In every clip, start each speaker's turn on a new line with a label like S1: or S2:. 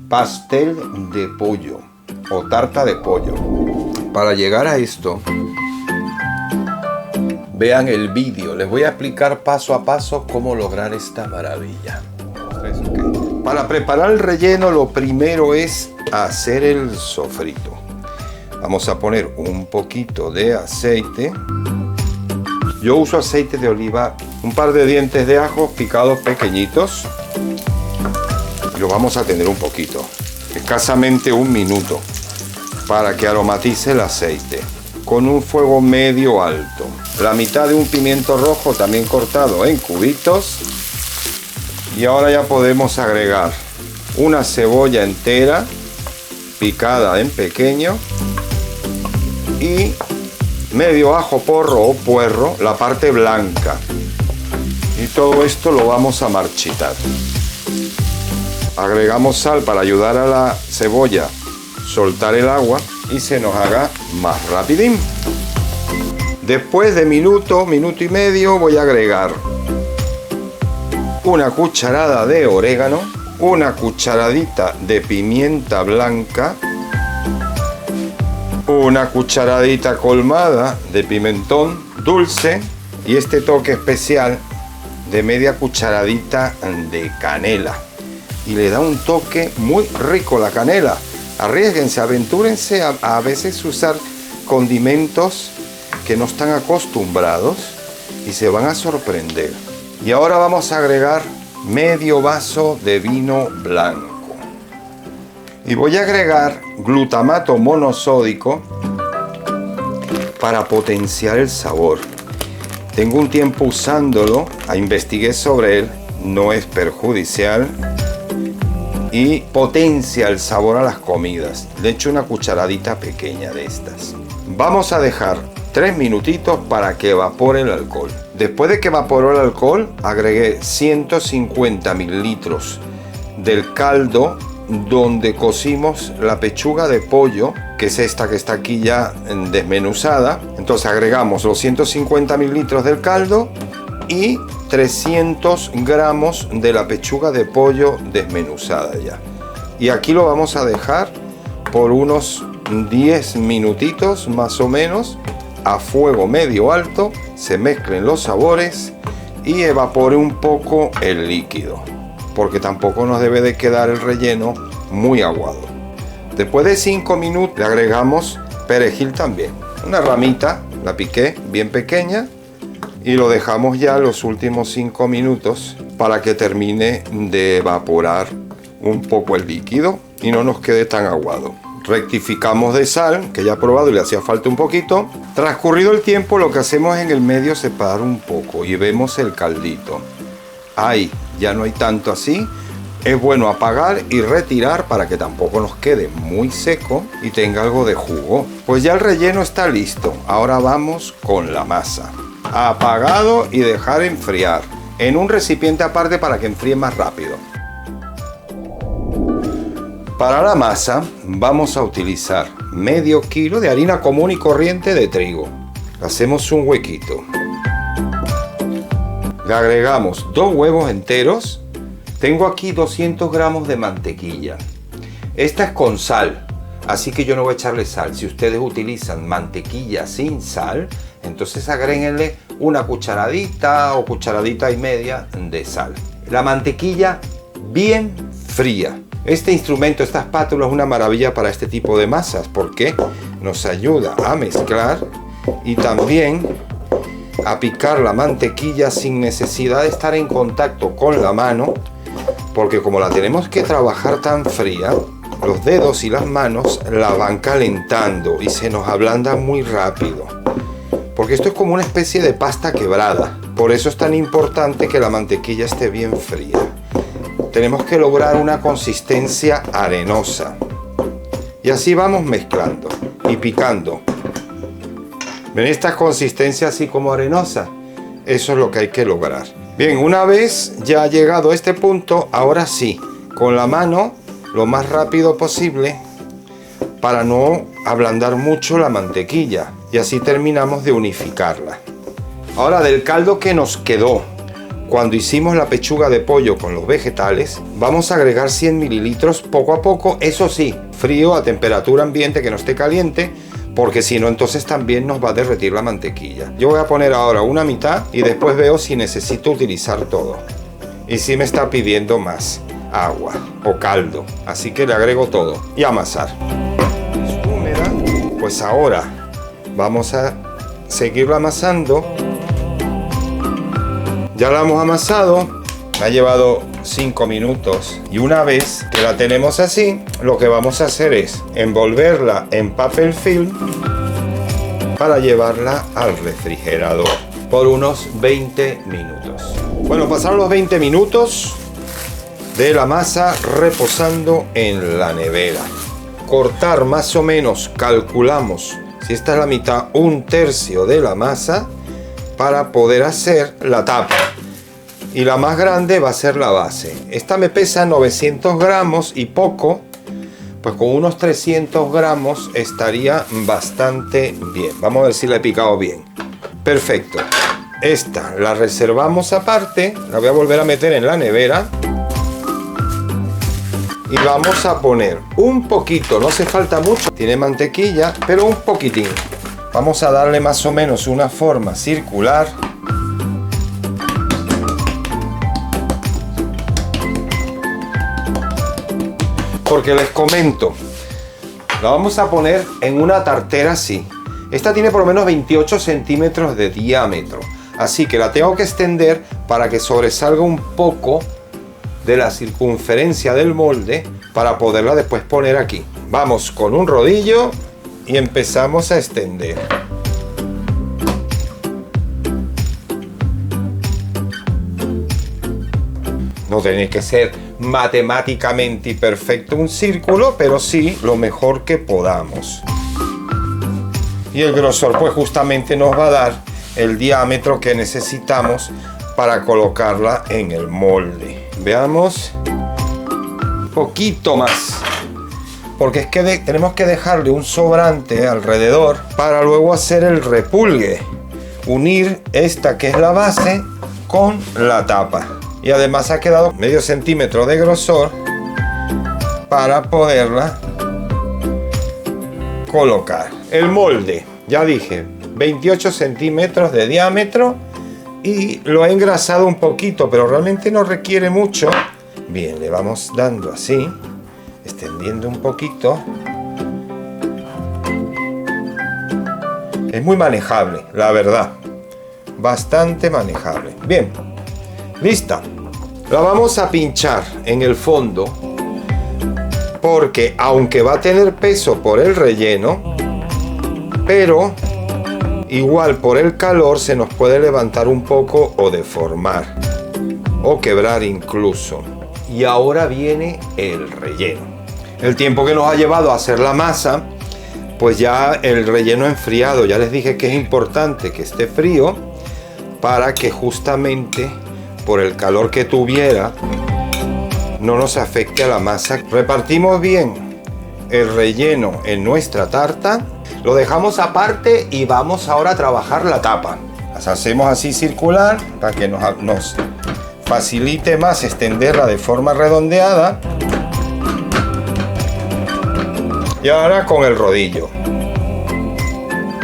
S1: pastel de pollo o tarta de pollo. Para llegar a esto, vean el vídeo. Les voy a explicar paso a paso cómo lograr esta maravilla. Para preparar el relleno, lo primero es hacer el sofrito. Vamos a poner un poquito de aceite. Yo uso aceite de oliva, un par de dientes de ajo picados pequeñitos. Y lo vamos a tener un poquito, escasamente un minuto, para que aromatice el aceite, con un fuego medio alto. La mitad de un pimiento rojo también cortado en cubitos. Y ahora ya podemos agregar una cebolla entera picada en pequeño y medio ajo porro o puerro, la parte blanca. Y todo esto lo vamos a marchitar. Agregamos sal para ayudar a la cebolla a soltar el agua y se nos haga más rapidín. Después de minuto y medio voy a agregar una cucharada de orégano, una cucharadita de pimienta blanca, una cucharadita colmada de pimentón dulce y este toque especial de media cucharadita de canela. Y le da un toque muy rico la canela. Arriésguense, aventúrense a veces usar condimentos que no están acostumbrados y se van a sorprender. Y ahora vamos a agregar medio vaso de vino blanco. Y voy a agregar glutamato monosódico para potenciar el sabor. Tengo un tiempo usándolo, investigué sobre él, no es perjudicial y potencia el sabor a las comidas. Le echo una cucharadita pequeña de estas. Vamos a dejar 3 minutitos para que evapore el alcohol. Después de que evaporó el alcohol, agregué 150 mililitros del caldo donde cocimos la pechuga de pollo, que es esta que está aquí ya desmenuzada. Entonces agregamos los 150 mililitros del caldo y 300 gramos de la pechuga de pollo desmenuzada ya. Y aquí lo vamos a dejar por unos 10 minutitos más o menos a fuego medio alto, se mezclen los sabores y evapore un poco el líquido, porque tampoco nos debe de quedar el relleno muy aguado. Después de 5 minutos le agregamos perejil también, una ramita, la piqué bien pequeña y lo dejamos ya los últimos 5 minutos para que termine de evaporar un poco el líquido y no nos quede tan aguado. Rectificamos de sal, que ya he probado y le hacía falta un poquito. Transcurrido el tiempo, lo que hacemos en el medio es separar un poco y vemos el caldito. Ahí ya no hay tanto así. Es bueno apagar y retirar para que tampoco nos quede muy seco y tenga algo de jugo. Pues ya el relleno está listo. Ahora vamos con la masa. Apagado y dejar enfriar en un recipiente aparte para que enfríe más rápido. Para la masa vamos a utilizar medio kilo de harina común y corriente de trigo. Hacemos un huequito. Le agregamos 2 huevos enteros. Tengo aquí 200 gramos de mantequilla. Esta es con sal, así que yo no voy a echarle sal. Si ustedes utilizan mantequilla sin sal, entonces agréguenle una cucharadita o cucharadita y media de sal. La mantequilla bien fría. Este instrumento, esta espátula, es una maravilla para este tipo de masas porque nos ayuda a mezclar y también a picar la mantequilla sin necesidad de estar en contacto con la mano, porque como la tenemos que trabajar tan fría, los dedos y las manos la van calentando y se nos ablanda muy rápido, porque esto es como una especie de pasta quebrada. Por eso es tan importante que la mantequilla esté bien fría. Tenemos que lograr una consistencia arenosa y así vamos mezclando y picando. ¿Ven esta consistencia así como arenosa? Eso es lo que hay que lograr. Bien, una vez ya ha llegado a este punto, ahora sí, con la mano lo más rápido posible para no ablandar mucho la mantequilla y así terminamos de unificarla. Ahora, del caldo que nos quedó, cuando hicimos la pechuga de pollo con los vegetales, vamos a agregar 100 mililitros poco a poco, eso sí, frío a temperatura ambiente, que no esté caliente, porque si no entonces también nos va a derretir la mantequilla. Yo voy a poner ahora una mitad y después veo si necesito utilizar todo. Y si me está pidiendo más agua o caldo, así que le agrego todo y amasar. Es húmeda, pues ahora vamos a seguirla amasando. Ya la hemos amasado, me ha llevado 5 minutos y una vez que la tenemos así, lo que vamos a hacer es envolverla en papel film para llevarla al refrigerador por unos 20 minutos. Bueno, pasaron los 20 minutos de la masa reposando en la nevera. Cortar más o menos, calculamos, si esta es la mitad, 1/3 de la masa para poder hacer la tapa. Y la más grande va a ser la base. Esta me pesa 900 gramos y poco, pues con unos 300 gramos estaría bastante bien. Vamos a ver si la he picado bien. Perfecto. Esta la reservamos aparte, la voy a volver a meter en la nevera. Y vamos a poner un poquito, no hace falta mucho, tiene mantequilla, pero un poquitín. Vamos a darle más o menos una forma circular. Porque les comento, la vamos a poner en una tartera así. Esta tiene por lo menos 28 centímetros de diámetro. Así que la tengo que extender para que sobresalga un poco de la circunferencia del molde para poderla después poner aquí. Vamos con un rodillo y empezamos a extender. No tiene que ser matemáticamente perfecto un círculo, pero sí lo mejor que podamos. Y el grosor pues justamente nos va a dar el diámetro que necesitamos para colocarla en el molde. Veamos, un poquito más, porque es que tenemos que dejarle un sobrante alrededor para luego hacer el repulgue, unir esta que es la base con la tapa. Y además ha quedado medio centímetro de grosor para poderla colocar. El molde, ya dije, 28 centímetros de diámetro y lo he engrasado un poquito, pero realmente no requiere mucho. Bien, le vamos dando así, extendiendo un poquito. Es muy manejable, la verdad, bastante manejable. Bien, lista. La vamos a pinchar en el fondo porque aunque va a tener peso por el relleno, pero igual por el calor se nos puede levantar un poco o deformar o quebrar incluso. Y ahora viene el relleno. El tiempo que nos ha llevado a hacer la masa, pues ya el relleno ha enfriado. Ya les dije que es importante que esté frío para que justamente por el calor que tuviera no nos afecte a la masa. Repartimos bien el relleno en nuestra tarta, lo dejamos aparte y vamos ahora a trabajar la tapa. Las hacemos así circular para que nos facilite más extenderla de forma redondeada. Y ahora con el rodillo.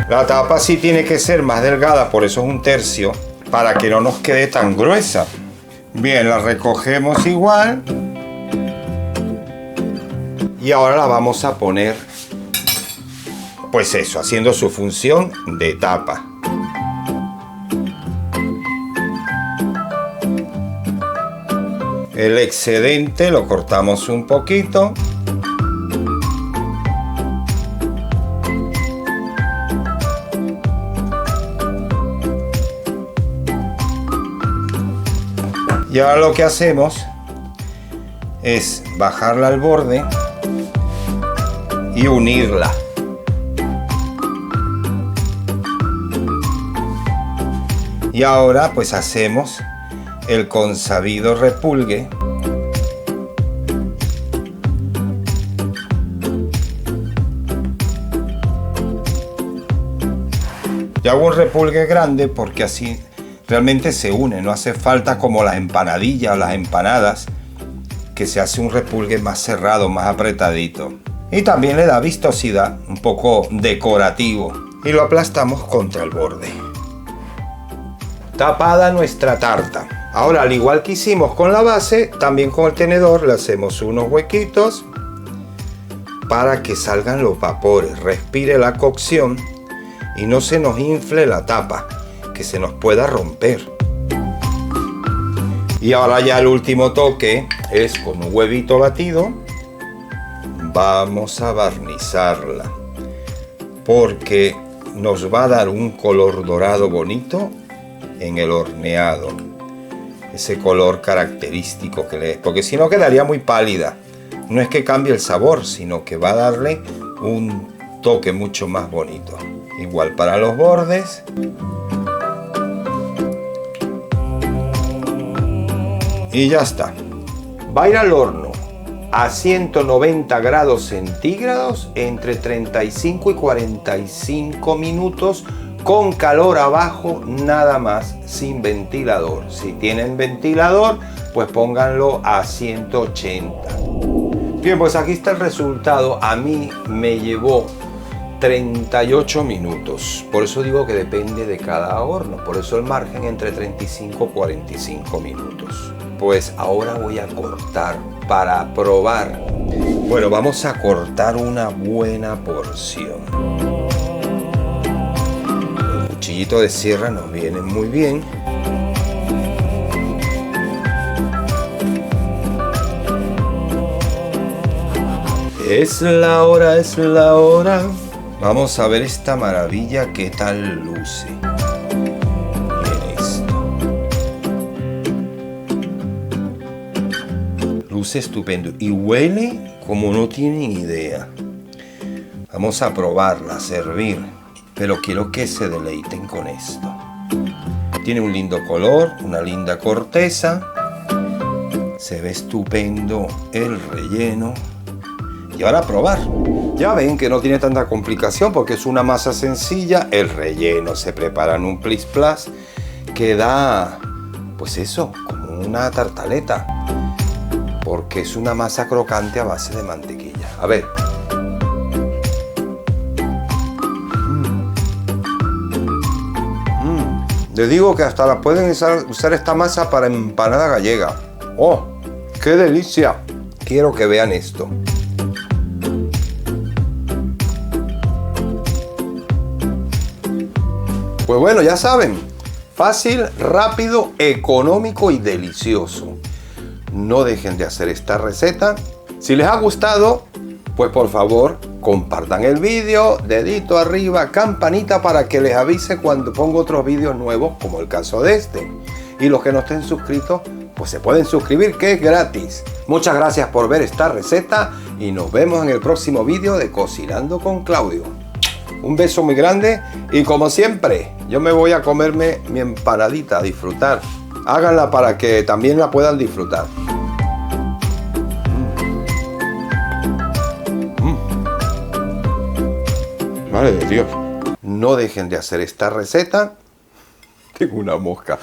S1: La tapa sí tiene que ser más delgada, por eso es 1/3, para que no nos quede tan gruesa. Bien, la recogemos igual. Y ahora la vamos a poner, pues eso, haciendo su función de tapa. El excedente lo cortamos un poquito. Y ahora lo que hacemos es bajarla al borde y unirla. Y ahora pues hacemos el consabido repulgue. Yo hago un repulgue grande porque así realmente se une, no hace falta como las empanadillas o las empanadas, que se hace un repulgue más cerrado, más apretadito. Y también le da vistosidad, un poco decorativo. Y lo aplastamos contra el borde. Tapada nuestra tarta. Ahora, al igual que hicimos con la base, también con el tenedor le hacemos unos huequitos para que salgan los vapores, respire la cocción y no se nos infle la tapa, que se nos pueda romper. Y ahora ya el último toque es con un huevito batido. Vamos a barnizarla porque nos va a dar un color dorado bonito en el horneado. Ese color característico que le es, porque si no quedaría muy pálida. No es que cambie el sabor, sino que va a darle un toque mucho más bonito. Igual para los bordes. Y ya está. Va a ir al horno a 190 grados centígrados entre 35 y 45 minutos con calor abajo nada más, sin ventilador. Si tienen ventilador, pues pónganlo a 180. Bien, pues aquí está el resultado. A mí me llevó 38 minutos. Por eso digo que depende de cada horno. Por eso el margen entre 35 y 45 minutos. Pues ahora voy a cortar para probar. Bueno, vamos a cortar una buena porción. El cuchillito de sierra nos viene muy bien. Es la hora, es la hora. Vamos a ver esta maravilla, qué tal luce. Miren esto. Luce estupendo y huele como no tienen idea. Vamos a probarla, a servir. Pero quiero que se deleiten con esto. Tiene un lindo color, una linda corteza. Se ve estupendo el relleno. Y ahora a probar. Ya ven que no tiene tanta complicación porque es una masa sencilla. El relleno se prepara en un plis plas que da, pues eso, como una tartaleta. Porque es una masa crocante a base de mantequilla. A ver. Les digo que hasta la pueden usar esta masa para empanada gallega. ¡Oh! ¡Qué delicia! Quiero que vean esto. Pues bueno, ya saben, fácil, rápido, económico y delicioso. No dejen de hacer esta receta. Si les ha gustado, pues por favor, compartan el vídeo, dedito arriba, campanita para que les avise cuando pongo otros vídeos nuevos, como el caso de este. Y los que no estén suscritos, pues se pueden suscribir, que es gratis. Muchas gracias por ver esta receta y nos vemos en el próximo vídeo de Cocinando con Claudio. Un beso muy grande y como siempre, yo me voy a comerme mi empanadita, a disfrutar. Háganla para que también la puedan disfrutar. Madre de Dios. No dejen de hacer esta receta. Tengo una mosca.